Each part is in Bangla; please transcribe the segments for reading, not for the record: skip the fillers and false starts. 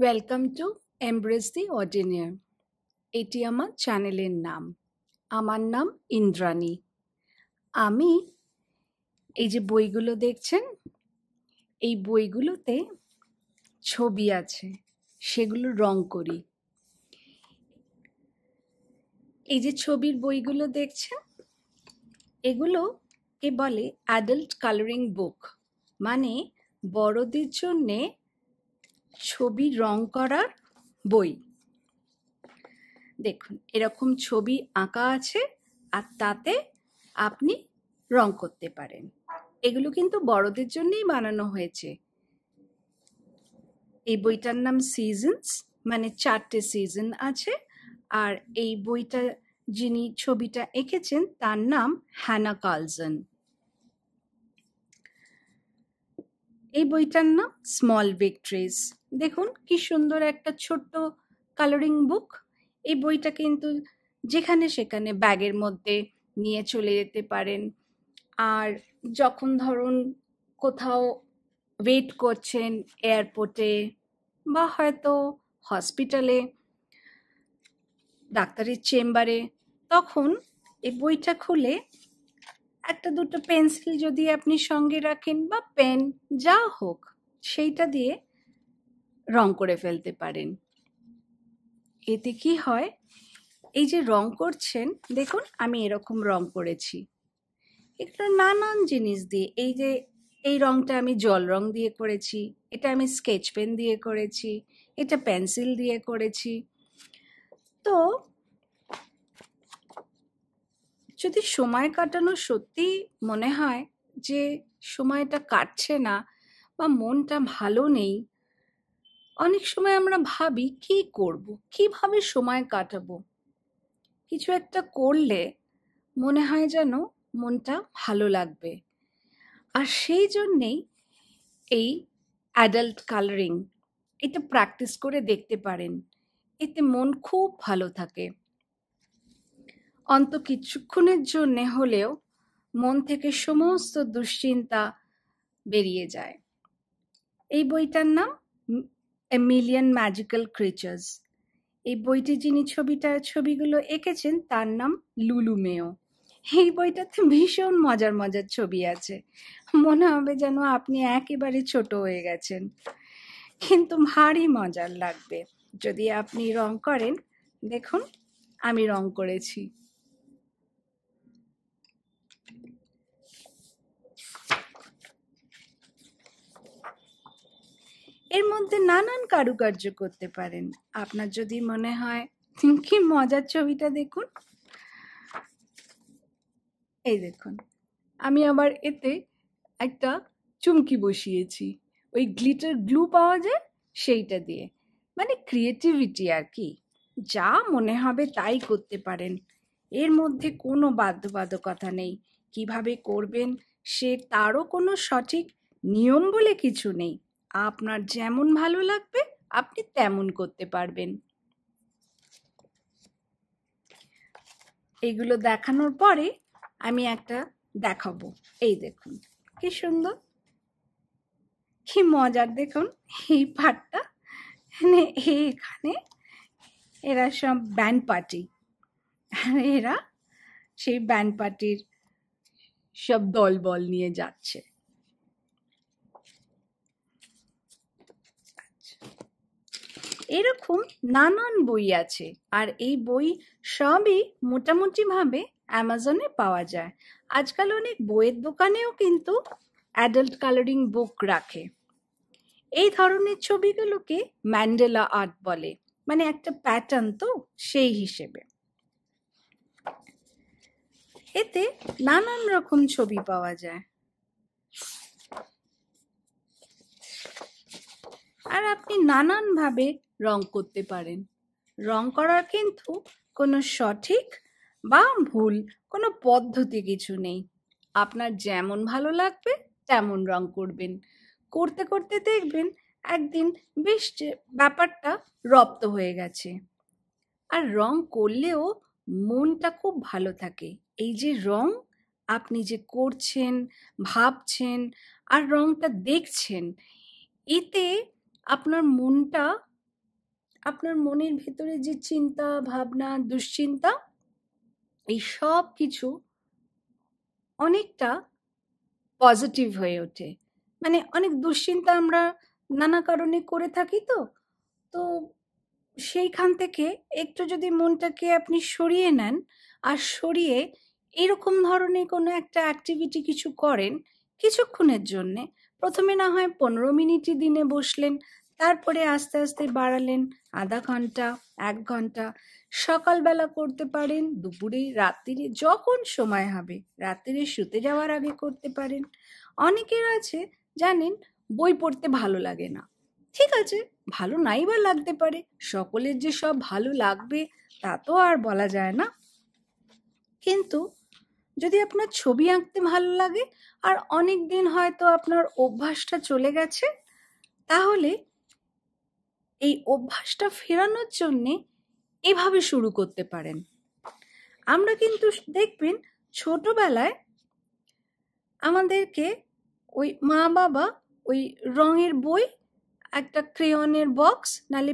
Welcome to embrace the ordinary. এটি আমার চ্যানেলের নাম। আমার নাম ইন্দ্রাণী। আমি এই যে বইগুলো দেখছেন, এই বইগুলোতে ছবি আছে, সেগুলো রং করি। এই যে ছবির বইগুলো দেখছেন, এগুলোকে বলে অ্যাডাল্ট কালারিং বুক, মানে বড়দের জন্যে ছবি রং করার বই। দেখুন, এরকম ছবি আঁকা আছে আর তাতে আপনি রং করতে পারেন। এগুলো কিন্তু বড়দের জন্যই বানানো হয়েছে। এই বইটার নাম সিজনস, মানে 4টে সিজন আছে। আর এই বইটা যিনি ছবিটা এঁকেছেন তার নাম হ্যানা কার্লসন। এই বইটার নাম স্মল ভিক্টরিজ। দেখুন কি সুন্দর একটা ছোট্ট কালারিং বুক। এই বইটা কিন্তু যেখানে সেখানে ব্যাগের মধ্যে নিয়ে চলে যেতে পারেন। আর যখন ধরুন কোথাও ওয়েট করছেন এয়ারপোর্টে বা হয়তো হসপিটালে, ডাক্তারের চেম্বারে, তখন এই বইটা খুলে একটা দুটো পেন্সিল যদি আপনি সঙ্গে রাখেন বা পেন যা হোক, সেইটা দিয়ে রং করে ফেলতে পারেন। এতে কি হয়, এই যে রং করছেন, দেখুন আমি এরকম রং করেছি। এগুলো নানান জিনিস দিয়ে, এই যে এই রংটা আমি জল রং দিয়ে করেছি, এটা আমি স্কেচ পেন দিয়ে করেছি, এটা পেন্সিল দিয়ে করেছি। তো যদি সময় কাটানো সত্যি মনে হয় যে সময়টা কাটছে না বা মনটা ভালো নেই, অনেক সময় আমরা ভাবি কি করব, কিভাবে সময় কাটাবো। কিছু একটা করলে মনে হয় যেন মনটা ভালো লাগবে। আর সেই জন্যেই এই অ্যাডাল্ট কালারিং, এটা প্র্যাকটিস করে দেখতে পারেন। এতে মন খুব ভালো থাকে। অন্ত কিছুক্ষণের জন্যে হলেও মন থেকে সমস্ত দুশ্চিন্তা বেরিয়ে যায়। এই বইটার নাম এ মিলিয়ন ম্যাজিক্যাল ক্রিচার্স। এই বইটি যিনি ছবিগুলো এঁকেছেন তার নাম লুলু মেও। এই বইটাতে ভীষণ মজার মজার ছবি আছে। মনে হবে যেন আপনি একেবারে ছোট হয়ে গেছেন, কিন্তু ভারী মজার লাগবে যদি আপনি রং করেন। দেখুন আমি রং করেছি। এর মধ্যে নানান কারুকার্য করতে পারেন। আপনার যদি মনে হয় কি মজার ছবিটা দেখুন, এই দেখুন আমি আবার এতে একটা চুমকি বসিয়েছি, ওই গ্লিটার গ্লু পাওয়া যায় সেইটা দিয়ে। মানে ক্রিয়েটিভিটি আর কি, যা মনে হবে তাই করতে পারেন। এর মধ্যে কোনো বাধ্যবাধকতা নেই। কিভাবে করবেন সে তারও কোনো সঠিক নিয়ম বলে কিছু নেই। আপনার যেমন ভালো লাগবে আপনি তেমন করতে পারবেন। এগুলো দেখানোর পরে আমি একটা দেখাবো। এই দেখুন কি সুন্দর, কি মজার। দেখুন এই পার্টটা, মানে এখানে এরা সব ব্যান্ড পার্টি, এরা সেই ব্যান্ড পার্টির সব দল বল নিয়ে যাচ্ছে। এরকম নানান বই আছে, আর এই বই সবই মোটামুটি ভাবে অ্যামাজনে পাওয়া যায়। আজকাল অনেক বইয়ের দোকানেও কিন্তু অ্যাডাল্ট কালারিং বুক রাখে। এই ধরনের ছবিগুলোকে ম্যান্ডেলা আর্ট বলে, মানে একটা প্যাটার্ন তো সেই হিসেবে। এতে নানান রকম ছবি পাওয়া যায়, আর আপনি নানানভাবে রং করতে পারেন। রং করার কিন্তু কোনো সঠিক বা ভুল কোনো পদ্ধতি কিছু নেই। আপনার যেমন ভালো লাগবে তেমন রং করবেন। করতে করতে দেখবেন একদিন বেশ ব্যাপারটা রপ্ত হয়ে গেছে। আর রং করলেও মনটা খুব ভালো থাকে। এই যে রং আপনি যে করছেন, ভাবছেন আর রংটা দেখছেন, এতে আপনার মনটা আপনার মনের ভেতরে যে চিন্তা ভাবনা দুশ্চিন্তা এই সব কিছু অনেকটা পজিটিভ হয়ে ওঠে। মানে অনেক দুশ্চিন্তা আমরা নানা কারণে করে থাকি, তো তো সেইখান থেকে একটু যদি মনটাকে আপনি সরিয়ে নেন আর সরিয়ে এরকম ধরনের কোনো একটা অ্যাক্টিভিটি কিছু করেন কিছুক্ষণের জন্যে, প্রথমে না হয় 15 মিনিটই দিনে বসলেন, তারপরে আস্তে আস্তে বাড়ালেন আধা ঘন্টা, 1 ঘন্টা। সকালবেলা করতে পারেন, দুপুরে, রাত্রিরে, যখন সময় হবে। রাত্রিরে শুতে যাওয়ার আগে করতে পারেন। অনেকের আছে জানেন বই পড়তে ভালো লাগে না, ঠিক আছে, ভালো নাই বা লাগতে পারে, সকলের যে সব ভালো লাগবে তা তো আর বলা যায় না। কিন্তু যদি আপনার ছবি আঁকতে ভালো লাগে আর অনেক দিন হয়তো আপনার অভ্যাসটা চলে গেছে, তাহলে এই অভ্যাসটা ফেরানোর জন্যে এভাবে শুরু করতে পারেন। আমরা কিন্তু দেখবেন ছোটবেলায় আমাদেরকে ওই মা বাবা ওই রঙের বই, একটা ক্রেয়নের বক্স নালে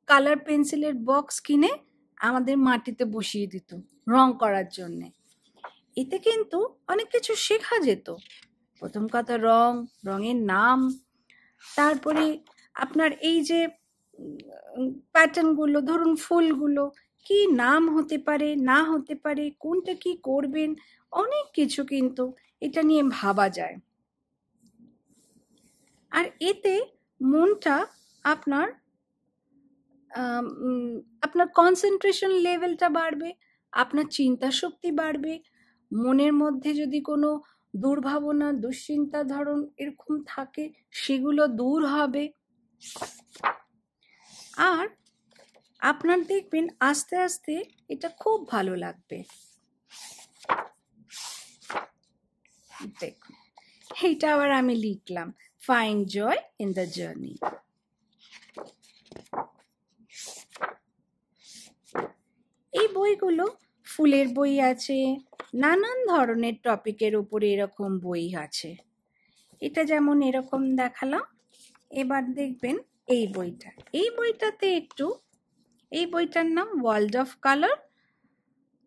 কালার পেন্সিলের বক্স কিনে আমাদের মাটিতে বসিয়ে দিত রং করার জন্যে। এতে কিন্তু অনেক কিছু শেখা যেত। প্রথম কথা রঙের নাম, তারপরে আপনার এই যে প্যাটার্নগুলো, ধরুন ফুলগুলো কি নাম হতে পারে না হতে পারে, কোনটা কি করবেন, অনেক কিছু কিন্তু এটা নিয়ে ভাবা যায়। আর এতে মনটা আপনার আপনার কনসেন্ট্রেশন লেভেলটা বাড়বে, আপনার চিন্তা শক্তি বাড়বে, মনের মধ্যে যদি কোনো দুর্ভাবনা দুশ্চিন্তা ধরুন এরকম থাকে সেগুলো দূর হবে। আর আপনার দেখবেন আস্তে আস্তে এটা খুব ভালো লাগবে। দেখুন এইটা আবার আমি লিখলাম, find joy in the journey. এই বইগুলো ফুলের বই আছে, নানান ধরনের টপিকের উপরে এরকম বই আছে। এটা যেমন এরকম দেখালাম। এবার দেখবেন এই বইটা, এই বইটাতে একটু, এই বইটার নাম ওয়ার্ল্ড অফ কালার,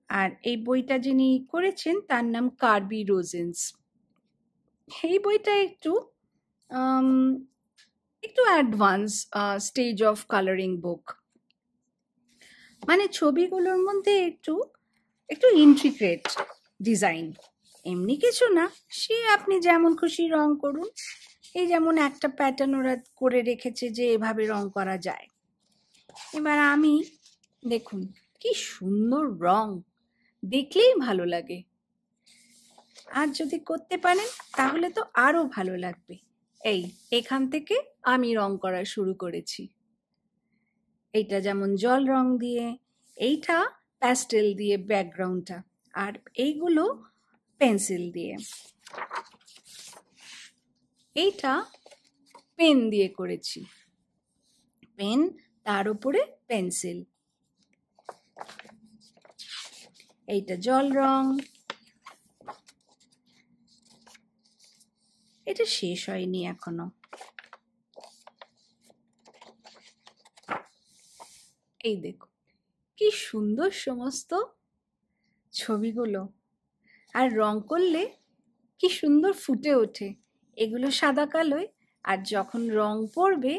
আর এই বইটা যিনি করেছেন তার নাম কার্বি রোজেন্স। এই বইটা একটু একটু অ্যাডভান্স স্টেজ অফ কালারিং বুক, মানে ছবিগুলোর মধ্যে একটু একটু ইন্ট্রিকেট ডিজাইন, এমনি কিছু না, সে আপনি যেমন খুশি রং করুন। এই যেমন একটা প্যাটার্ন ওরা করে রেখেছে যে এভাবে রং করা যায়। এবার আমি দেখুন কি সুন্দর রং, দেখলেই ভালো লাগে, আর যদি করতে পারেন তাহলে তো আরো ভালো লাগবে। এখান থেকে আমি রং করা শুরু করেছি। এইটা যেমন জল রং দিয়ে, এইটা প্যাস্টেল দিয়ে ব্যাকগ্রাউন্ডটা, আর এইগুলো পেন্সিল দিয়ে, এইটা পেন দিয়ে করেছি, পেন তার উপরে পেন্সিল। এইটা জল রং, এটা শেষ হয়নি এখনো। এই দেখো কি সুন্দর সমস্ত ছবিগুলো, আর রং করলে কি সুন্দর ফুটে ওঠে। এগুলো সাদা কালোয়, আর যখন রং পড়বে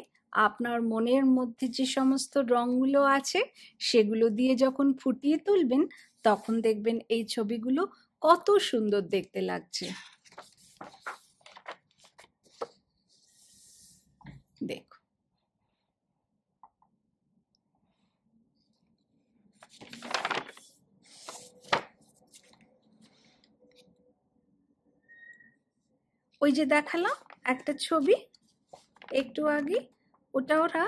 আপনার মনের মধ্যে যে সমস্ত রঙগুলো আছে সেগুলো দিয়ে যখন ফুটিয়ে তুলবেন তখন দেখবেন এই ছবিগুলো কত সুন্দর দেখতে লাগছে। দেখো ওই যে দেখালাম একটা ছবি একটু আগে, ওটা ওরা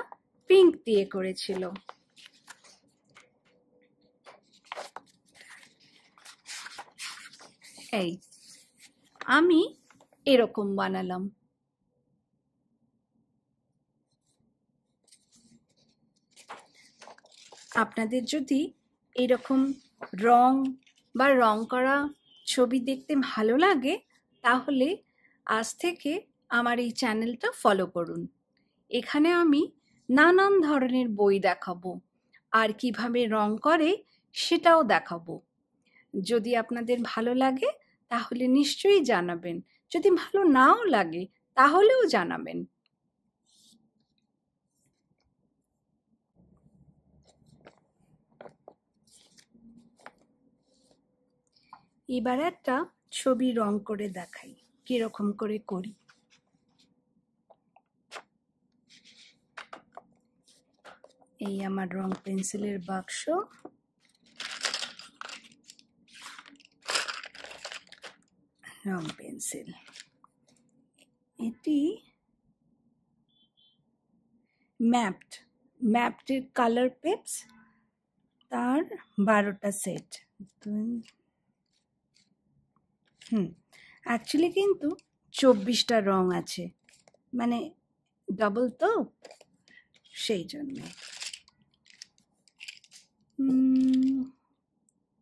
পিঙ্ক দিয়ে করেছিল। এই আমি এরকম বানালাম। আপনাদের যদি এরকম রং বা রং করা ছবি দেখতে ভালো লাগে তাহলে আজ থেকে আমার এই চ্যানেলটা ফলো করুন। এখানে আমি নানান ধরনের বই দেখাবো, আর কিভাবে রং করে সেটাও দেখাবো। যদি আপনাদের ভালো লাগে তাহলে নিশ্চয়ই জানাবেন, যদি ভালো নাও লাগে তাহলেও জানাবেন। এবার একটা ছবি রং করে দেখাই কিরকম করে করি। এই আমার রং পেন্সিলের বাক্স, রং পেন্সিল, এটি ম্যাপটের কালার পেপস, তার 12টা সেট। অ্যাকচুয়ালি কিন্তু 24টা রং আছে, মানে ডাবল তো, সেই জন্যে।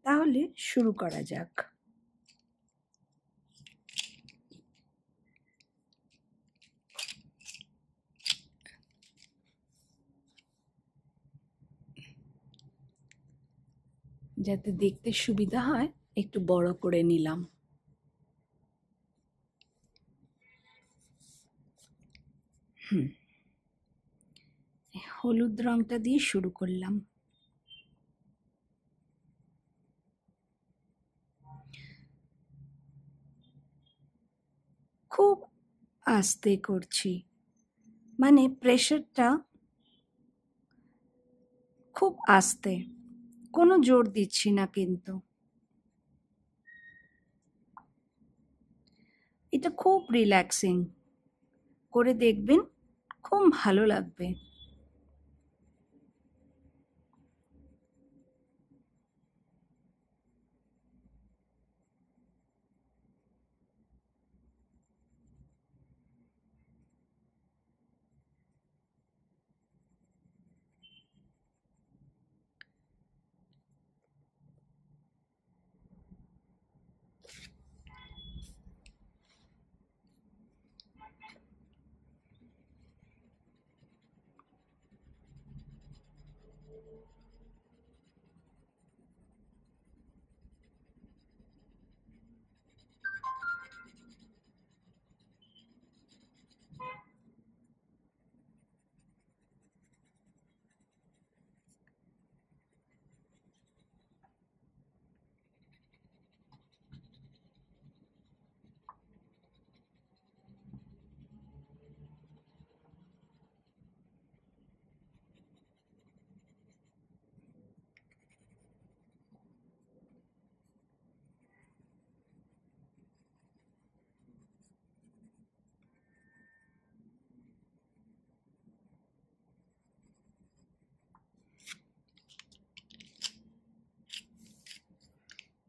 তাহলে শুরু করা যাক। যাতে দেখতে সুবিধা হয় একটু বড় করে নিলাম। হলুদ রংটা দিয়ে শুরু করলাম। খুব আস্তে করছি, মানে প্রেশারটা খুব আস্তে, কোনো জোর দিচ্ছি না কিন্তু। এটা খুব রিল্যাক্সিং, করে দেখবেন, খুব ভালো লাগবে।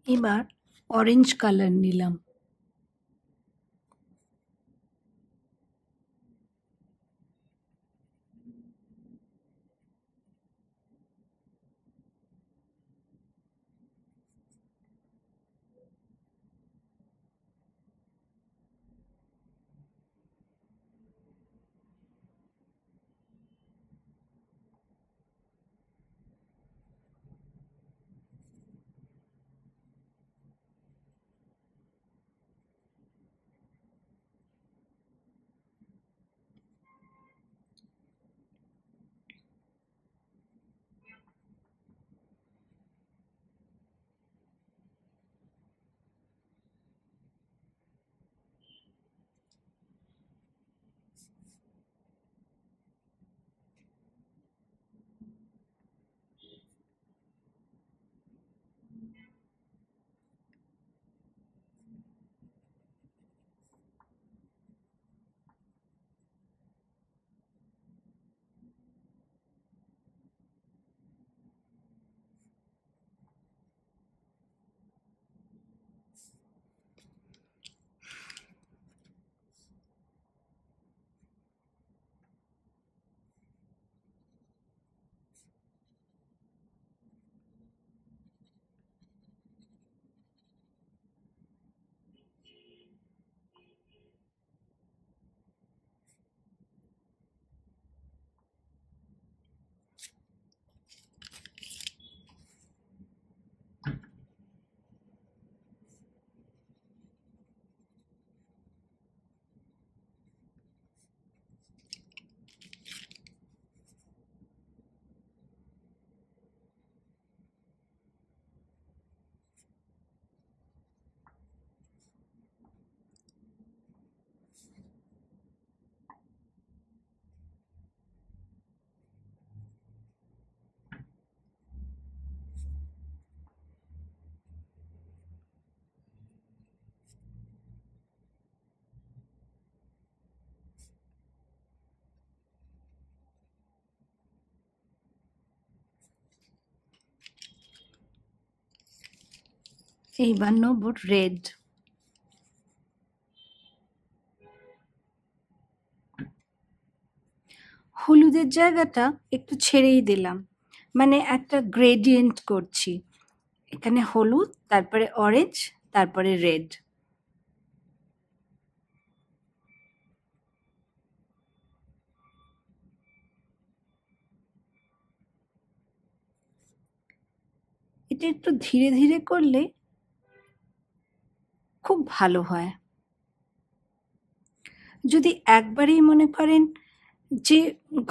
এবার অরেঞ্জ কালার নিলাম। এইবার নেব রেড। হলুদের জায়গাটা একটু ছেড়েই দিলাম, মানে একটা গ্রেডিয়েন্ট করছি। এখানে হলুদ, তারপরে অরেঞ্জ, তারপরে রেড। এটা একটু ধীরে ধীরে করলে খুব ভালো হয়। যদি একবারেই মনে করেন যে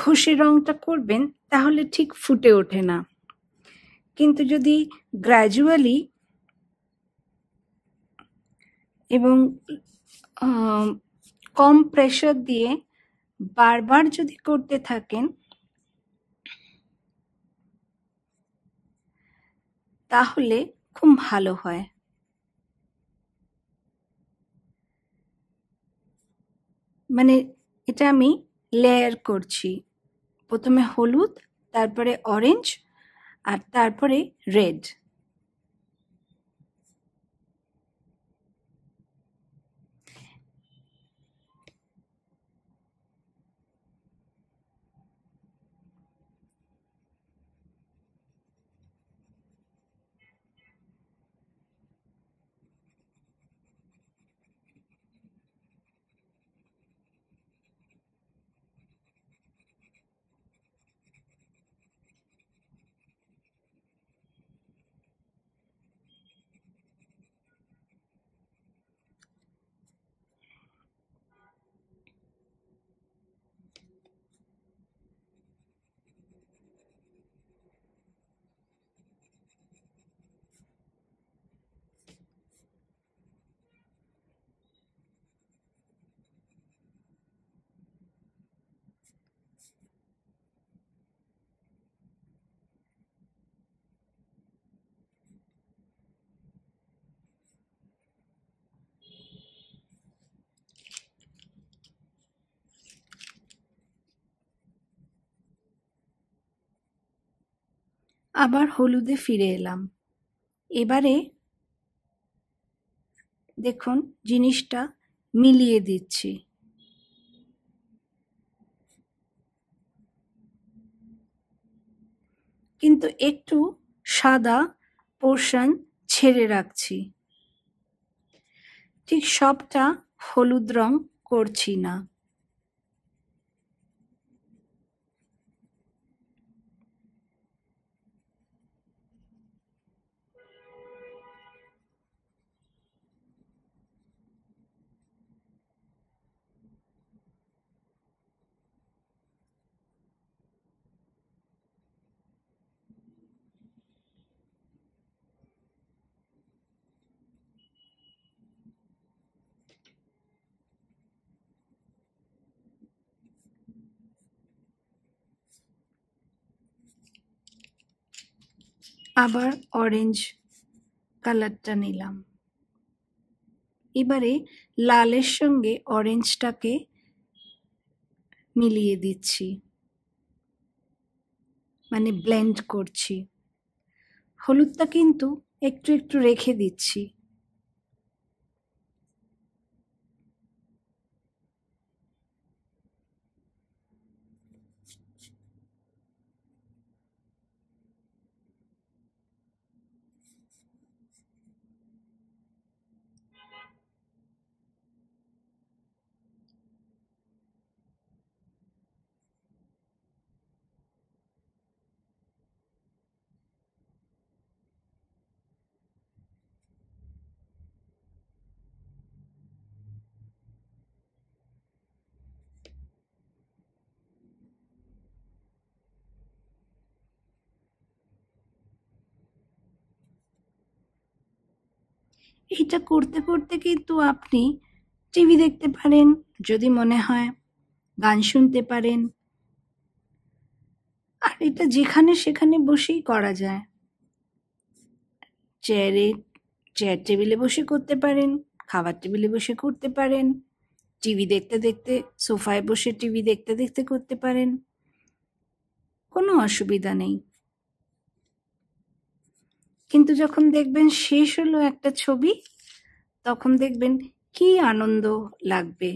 ঘষে রংটা করবেন, তাহলে ঠিক ফুটে ওঠে না। কিন্তু যদি গ্র্যাজুয়ালি এবং কম প্রেশার দিয়ে বারবার যদি করতে থাকেন, তাহলে খুব ভালো হয়। মানে এটা আমি লেয়ার করছি, প্রথমে হলুদ, তারপরে অরেঞ্জ, আর তারপরে রেড। আবার হলুদে ফিরে এলাম। এবারে দেখুন জিনিসটা মিলিয়ে দিচ্ছি। কিন্তু একটু সাদা পোর্শন ছেড়ে রাখছি, ঠিক সবটা হলুদ রং করছি না। আবার অরেঞ্জ কালারটা নিলাম। এবারে লালের সঙ্গে অরেঞ্জটাকে মিলিয়ে দিচ্ছি, মানে ব্লেন্ড করছি। হলুদটা কিন্তু একটু একটু রেখে দিচ্ছি। এটা করতে করতে কিন্তু আপনি টিভি দেখতে পারেন, যদি মনে হয় গান শুনতে পারেন, আর এটা যেখানে সেখানে বসেই করা যায়। চেয়ার টেবিলে বসে করতে পারেন, খাবার টেবিলে বসে করতে পারেন, টিভি দেখতে দেখতে সোফায় বসে টিভি দেখতে দেখতে করতে পারেন, কোনো অসুবিধা নেই। কিন্তু যখন দেখবেন শেষ হলো একটা ছবি, তখন দেখবেন কি আনন্দ লাগবে।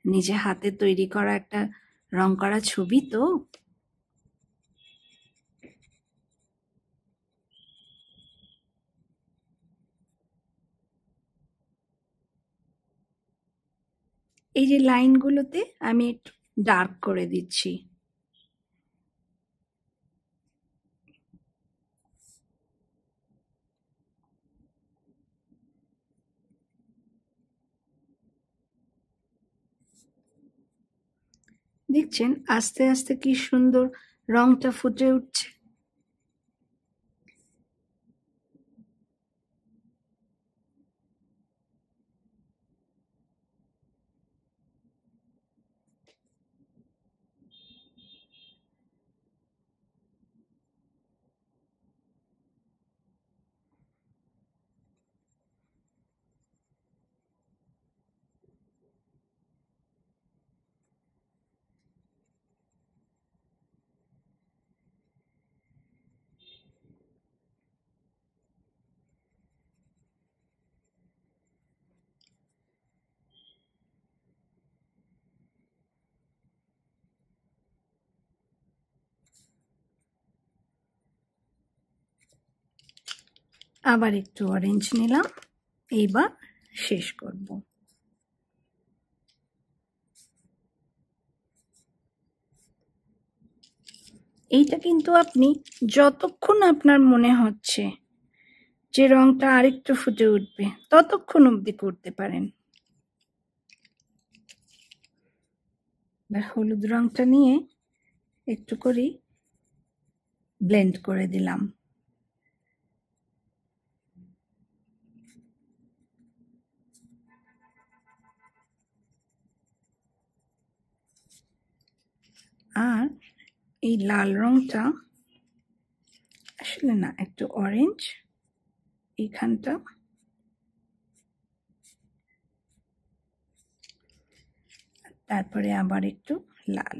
নিজে হাতে তৈরি করা একটা রং করা ছবি তো। এই যে লাইনগুলোতে আমি একটু ডার্ক করে দিচ্ছি। দেখছেন আস্তে আস্তে কি সুন্দর রংটা ফুটে উঠছে। আবার একটু অরেঞ্জ নিলাম, এইবার শেষ করব। এইটা কিন্তু আপনি যতক্ষণ আপনার মনে হচ্ছে যে রংটা আরেকটু ফুটে উঠবে, ততক্ষণ অবধি করতে পারেন। হলুদ রংটা নিয়ে একটু করে ব্লেন্ড করে দিলাম। আর এই লাল রংটা আসলে না, একটু অরেঞ্জ এইখানটা, তারপরে আবার একটু লাল।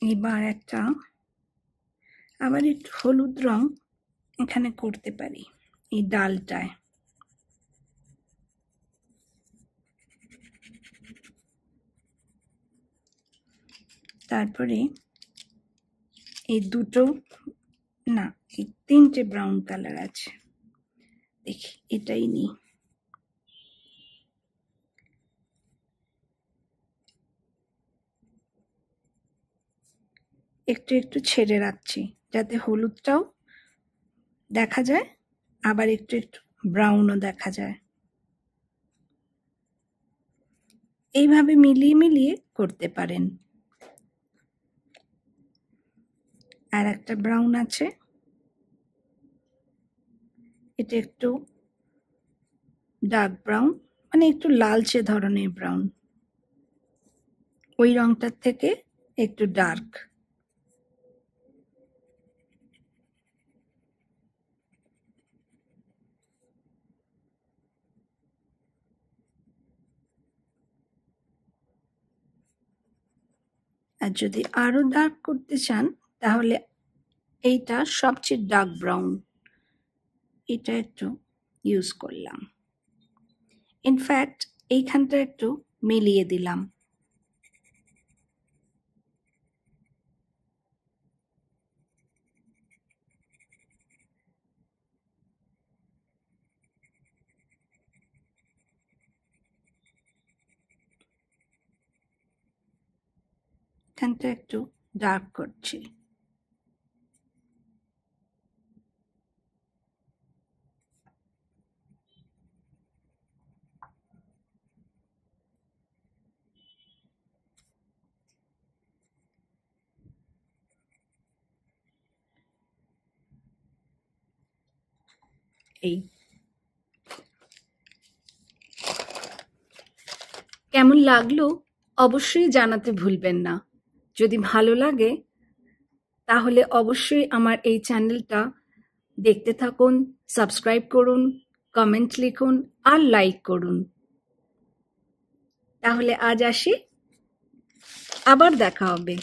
এবার একটা আবার একটু হলুদ রং এখানে করতে পারি এই ডালটায়। তারপরে এই দুটো না, এই তিনটে ব্রাউন কালার আছে, দেখি এটাই নিই। একটু একটু ছেড়ে রাখছি যাতে হলুদটাও দেখা যায়, আবার একটু একটু ব্রাউনও দেখা যায়। এইভাবে মিলিয়ে মিলিয়ে করতে পারেন। আর একটা ব্রাউন আছে, এটা একটু ডার্ক ব্রাউন, মানে একটু লালচে ধরনের ব্রাউন, ওই রংটার থেকে একটু ডার্ক। আর যদি আরো ডার্ক করতে চান তাহলে এইটা সবচেয়ে ডার্ক ব্রাউন, এটা একটু ইউজ করলাম। ইনফ্যাক্ট এইখানটা একটু মিলিয়ে দিলাম। এখানটা একটু ডার্ক করছি। এই কেমন লাগলো অবশ্যই জানাতে ভুলবেন না। যদি ভালো লাগে তাহলে অবশ্যই আমার এই চ্যানেলটা দেখতে থাকুন, সাবস্ক্রাইব করুন, কমেন্ট লিখুন আর লাইক করুন। তাহলে আজ আসি, আবার দেখা হবে।